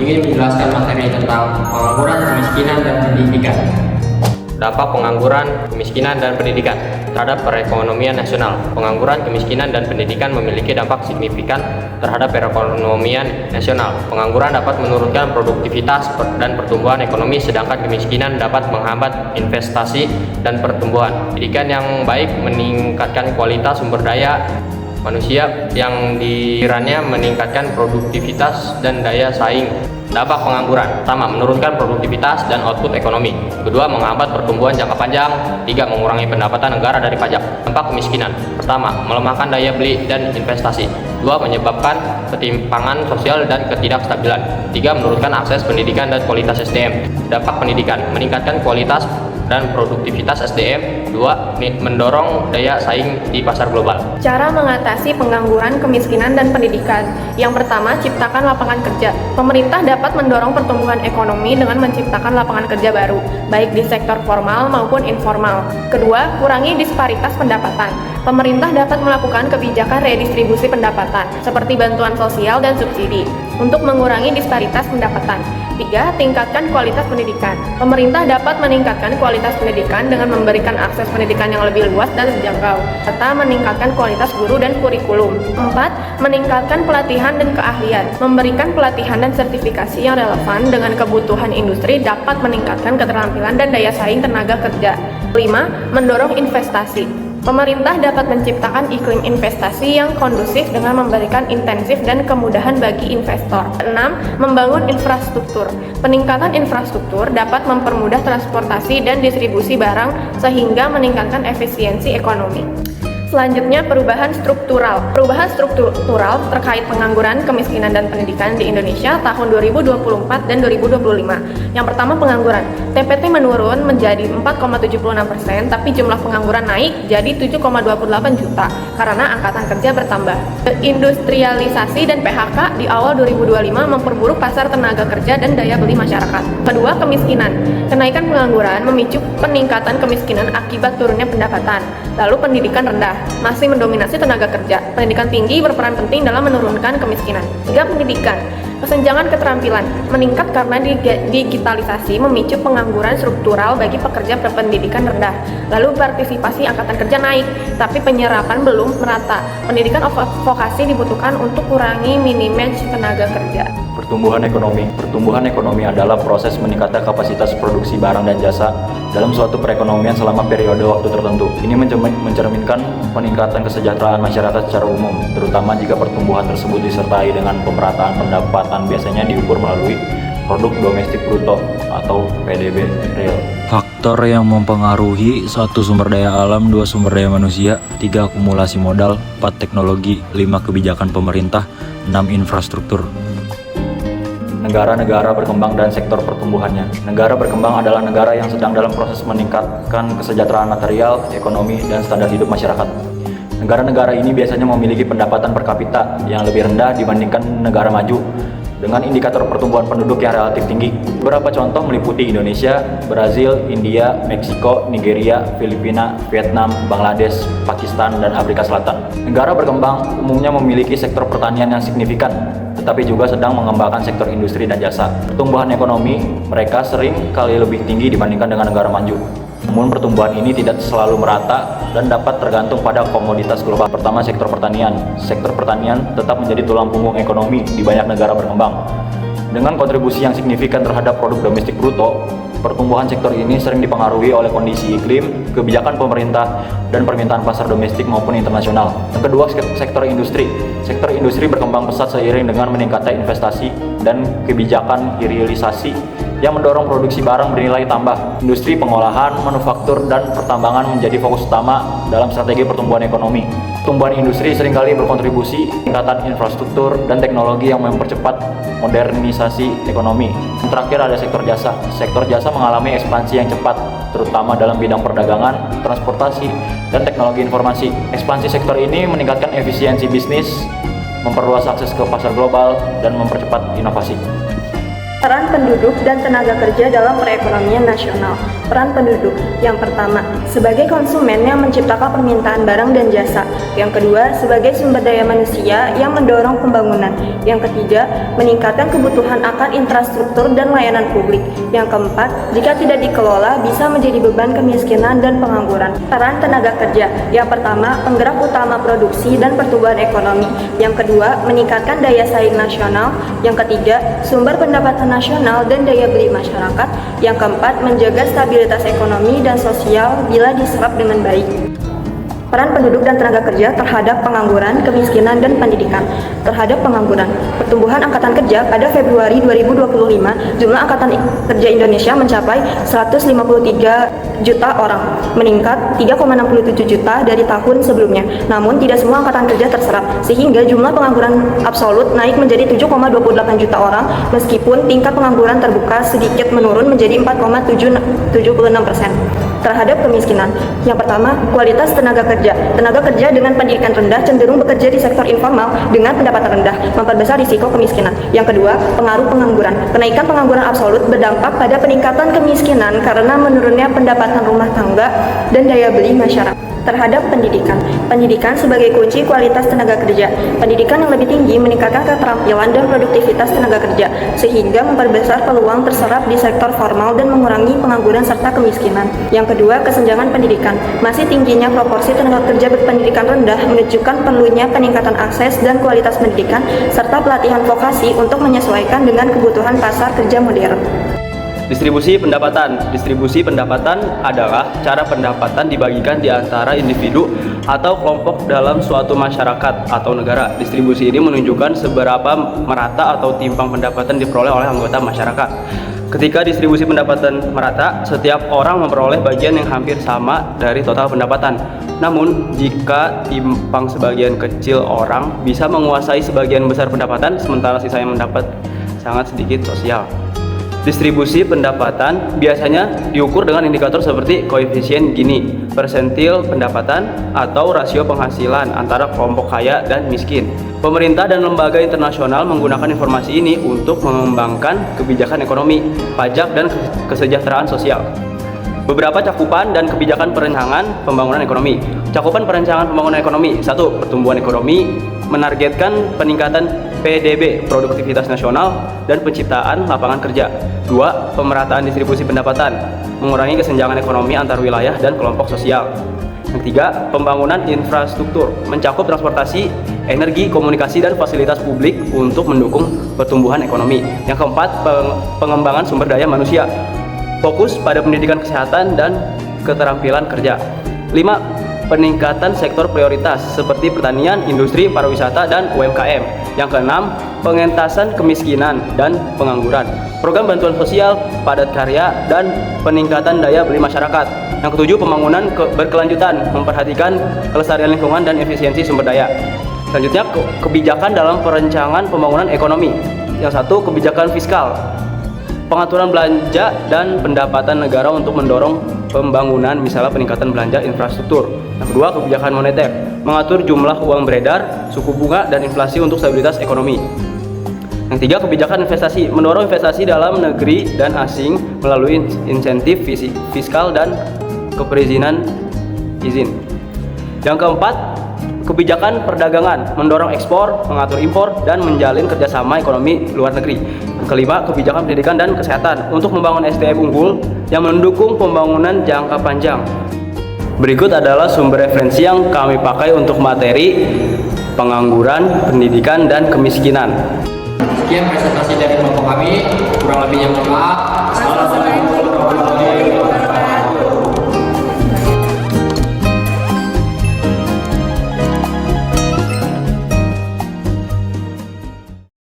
ingin menjelaskan materi tentang pengangguran, kemiskinan, dan pendidikan. Dampak pengangguran, kemiskinan, dan pendidikan terhadap perekonomian nasional. Pengangguran, kemiskinan, dan pendidikan memiliki dampak signifikan terhadap perekonomian nasional. Pengangguran dapat menurunkan produktivitas dan pertumbuhan ekonomi, sedangkan kemiskinan dapat menghambat investasi dan pertumbuhan. Pendidikan yang baik meningkatkan kualitas sumber daya manusia yang dikiranya meningkatkan produktivitas dan daya saing. Dampak pengangguran: pertama, menurunkan produktivitas dan output ekonomi. Kedua, menghambat pertumbuhan jangka panjang. Tiga, mengurangi pendapatan negara dari pajak. Dampak kemiskinan: pertama, melemahkan daya beli dan investasi. Dua, menyebabkan ketimpangan sosial dan ketidakstabilan. Tiga, menurunkan akses pendidikan dan kualitas SDM. Dampak pendidikan: meningkatkan kualitas dan produktivitas SDM. Dua, mendorong daya saing di pasar global. Cara mengatasi pengangguran, kemiskinan, dan pendidikan. Yang pertama, ciptakan lapangan kerja. Pemerintah dapat mendorong pertumbuhan ekonomi dengan menciptakan lapangan kerja baru, baik di sektor formal maupun informal. Kedua, kurangi disparitas pendapatan. Pemerintah dapat melakukan kebijakan redistribusi pendapatan, seperti bantuan sosial dan subsidi, untuk mengurangi disparitas pendapatan. Tiga, tingkatkan kualitas pendidikan. Pemerintah dapat meningkatkan kualitas pendidikan dengan memberikan akses pendidikan yang lebih luas dan terjangkau, serta meningkatkan kualitas guru dan kurikulum. Empat, meningkatkan pelatihan dan keahlian. Memberikan pelatihan dan sertifikasi yang relevan dengan kebutuhan industri dapat meningkatkan keterampilan dan daya saing tenaga kerja. Lima, mendorong investasi. Pemerintah dapat menciptakan iklim investasi yang kondusif dengan memberikan intensif dan kemudahan bagi investor. 6. Membangun infrastruktur. Peningkatan infrastruktur dapat mempermudah transportasi dan distribusi barang sehingga meningkatkan efisiensi ekonomi. Selanjutnya, perubahan struktural. Perubahan struktural terkait pengangguran, kemiskinan, dan pendidikan di Indonesia tahun 2024 dan 2025. Yang pertama, pengangguran. TPT menurun menjadi 4,76%, tapi jumlah pengangguran naik jadi 7,28 juta karena angkatan kerja bertambah. Industrialisasi dan PHK di awal 2025 memperburuk pasar tenaga kerja dan daya beli masyarakat. Kedua, kemiskinan. Kenaikan pengangguran memicu peningkatan kemiskinan akibat turunnya pendapatan. Lalu pendidikan rendah masih mendominasi tenaga kerja. Pendidikan tinggi berperan penting dalam menurunkan kemiskinan. 3. Pendidikan. Kesenjangan keterampilan meningkat karena digitalisasi memicu pengangguran struktural bagi pekerja berpendidikan rendah. Lalu partisipasi angkatan kerja naik, tapi penyerapan belum merata. Pendidikan vokasi dibutuhkan untuk kurangi minimage tenaga kerja. Pertumbuhan ekonomi. Pertumbuhan ekonomi adalah proses meningkatkan kapasitas produksi barang dan jasa dalam suatu perekonomian selama periode waktu tertentu. Ini mencerminkan peningkatan kesejahteraan masyarakat secara umum, terutama jika pertumbuhan tersebut disertai dengan pemerataan pendapatan, biasanya diukur melalui produk domestik bruto atau PDB real. Faktor yang mempengaruhi: 1. Sumber daya alam, 2. Sumber daya manusia, 3. Akumulasi modal, 4. Teknologi, 5. Kebijakan pemerintah, 6. Infrastruktur. Negara-negara berkembang dan sektor pertumbuhannya. Negara berkembang adalah negara yang sedang dalam proses meningkatkan kesejahteraan material, ekonomi, dan standar hidup masyarakat. Negara-negara ini biasanya memiliki pendapatan per kapita yang lebih rendah dibandingkan negara maju, dengan indikator pertumbuhan penduduk yang relatif tinggi. Beberapa contoh meliputi Indonesia, Brazil, India, Meksiko, Nigeria, Filipina, Vietnam, Bangladesh, Pakistan, dan Afrika Selatan. Negara berkembang umumnya memiliki sektor pertanian yang signifikan, tetapi juga sedang mengembangkan sektor industri dan jasa. Pertumbuhan ekonomi mereka sering kali lebih tinggi dibandingkan dengan negara maju. Namun pertumbuhan ini tidak selalu merata dan dapat tergantung pada komoditas global. Pertama, sektor pertanian. Sektor pertanian tetap menjadi tulang punggung ekonomi di banyak negara berkembang. Dengan kontribusi yang signifikan terhadap produk domestik bruto, pertumbuhan sektor ini sering dipengaruhi oleh kondisi iklim, kebijakan pemerintah, dan permintaan pasar domestik maupun internasional. Yang kedua, sektor industri. Sektor industri berkembang pesat seiring dengan meningkatnya investasi dan kebijakan hilirisasi yang mendorong produksi barang bernilai tambah. Industri pengolahan, manufaktur, dan pertambangan menjadi fokus utama dalam strategi pertumbuhan ekonomi. Pertumbuhan industri seringkali berkontribusi peningkatan infrastruktur dan teknologi yang mempercepat modernisasi ekonomi. Yang terakhir ada sektor jasa. Sektor jasa mengalami ekspansi yang cepat, terutama dalam bidang perdagangan, transportasi, dan teknologi informasi. Ekspansi sektor ini meningkatkan efisiensi bisnis, memperluas akses ke pasar global, dan mempercepat inovasi. Peran penduduk dan tenaga kerja dalam perekonomian nasional. Peran penduduk. Yang pertama, sebagai konsumen yang menciptakan permintaan barang dan jasa. Yang kedua, sebagai sumber daya manusia yang mendorong pembangunan. Yang ketiga, meningkatkan kebutuhan akan infrastruktur dan layanan publik. Yang keempat, jika tidak dikelola bisa menjadi beban kemiskinan dan pengangguran. Peran tenaga kerja. Yang pertama, penggerak utama produksi dan pertumbuhan ekonomi. Yang kedua, meningkatkan daya saing nasional. Yang ketiga, sumber pendapatan nasional dan daya beli masyarakat. Yang keempat, menjaga stabilitas ekonomi dan sosial bila diserap dengan baik. Peran penduduk dan tenaga kerja terhadap pengangguran, kemiskinan, dan pendidikan. Terhadap pengangguran, pertumbuhan angkatan kerja pada Februari 2025, jumlah angkatan kerja Indonesia mencapai 153 juta orang, meningkat 3,67 juta dari tahun sebelumnya. Namun, tidak semua angkatan kerja terserap, sehingga jumlah pengangguran absolut naik menjadi 7,28 juta orang, meskipun tingkat pengangguran terbuka sedikit menurun menjadi 4,76%. Terhadap kemiskinan. Yang pertama, kualitas tenaga kerja. Tenaga kerja dengan pendidikan rendah cenderung bekerja di sektor informal dengan pendapatan rendah, memperbesar risiko kemiskinan. Yang kedua, pengaruh pengangguran. Kenaikan pengangguran absolut berdampak pada peningkatan kemiskinan karena menurunnya pendapatan rumah tangga dan daya beli masyarakat. Terhadap pendidikan. Pendidikan sebagai kunci kualitas tenaga kerja. Pendidikan yang lebih tinggi meningkatkan keterampilan dan produktivitas tenaga kerja, sehingga memperbesar peluang terserap di sektor formal dan mengurangi pengangguran serta kemiskinan. Yang kedua, kesenjangan pendidikan. Masih tingginya proporsi tenaga kerja berpendidikan rendah menunjukkan perlunya peningkatan akses dan kualitas pendidikan, serta pelatihan vokasi untuk menyesuaikan dengan kebutuhan pasar kerja modern. Distribusi pendapatan. Distribusi pendapatan adalah cara pendapatan dibagikan di antara individu atau kelompok dalam suatu masyarakat atau negara. Distribusi ini menunjukkan seberapa merata atau timpang pendapatan diperoleh oleh anggota masyarakat. Ketika distribusi pendapatan merata, setiap orang memperoleh bagian yang hampir sama dari total pendapatan. Namun, jika timpang sebagian kecil orang bisa menguasai sebagian besar pendapatan, sementara sisanya mendapat sangat sedikit sosial. Distribusi pendapatan biasanya diukur dengan indikator seperti koefisien Gini, persentil pendapatan, atau rasio penghasilan antara kelompok kaya dan miskin. Pemerintah dan lembaga internasional menggunakan informasi ini untuk mengembangkan kebijakan ekonomi, pajak, dan kesejahteraan sosial. Beberapa cakupan dan kebijakan perencanaan pembangunan ekonomi. Cakupan perencanaan pembangunan ekonomi. 1. Pertumbuhan ekonomi menargetkan peningkatan PDB, produktivitas nasional, dan penciptaan lapangan kerja. 2. Pemerataan distribusi pendapatan, mengurangi kesenjangan ekonomi antar wilayah dan kelompok sosial. Yang 3. Pembangunan infrastruktur, mencakup transportasi, energi, komunikasi, dan fasilitas publik untuk mendukung pertumbuhan ekonomi. Yang 4. Pengembangan sumber daya manusia, fokus pada pendidikan kesehatan dan keterampilan kerja. 5. Peningkatan sektor prioritas seperti pertanian, industri, pariwisata, dan UMKM. Yang keenam, pengentasan kemiskinan dan pengangguran, program bantuan sosial, padat karya, dan peningkatan daya beli masyarakat. Yang ketujuh, pembangunan berkelanjutan, memperhatikan kelestarian lingkungan dan efisiensi sumber daya. Selanjutnya, kebijakan dalam perencanaan pembangunan ekonomi. Yang 1, kebijakan fiskal, pengaturan belanja dan pendapatan negara untuk mendorong pembangunan, misalnya peningkatan belanja infrastruktur. Yang kedua, kebijakan moneter, mengatur jumlah uang beredar, suku bunga, dan inflasi untuk stabilitas ekonomi. Yang tiga, kebijakan investasi, mendorong investasi dalam negeri dan asing melalui insentif fiskal dan keperizinan izin. Yang keempat, kebijakan perdagangan, mendorong ekspor, mengatur impor, dan menjalin kerjasama ekonomi luar negeri. Yang kelima, kebijakan pendidikan dan kesehatan untuk membangun SDM unggul yang mendukung pembangunan jangka panjang. Berikut adalah sumber referensi yang kami pakai untuk materi pengangguran, pendidikan, dan kemiskinan. Sekian presentasi dari kelompok kami, kurang lebihnya mohon maaf. Assalamualaikum.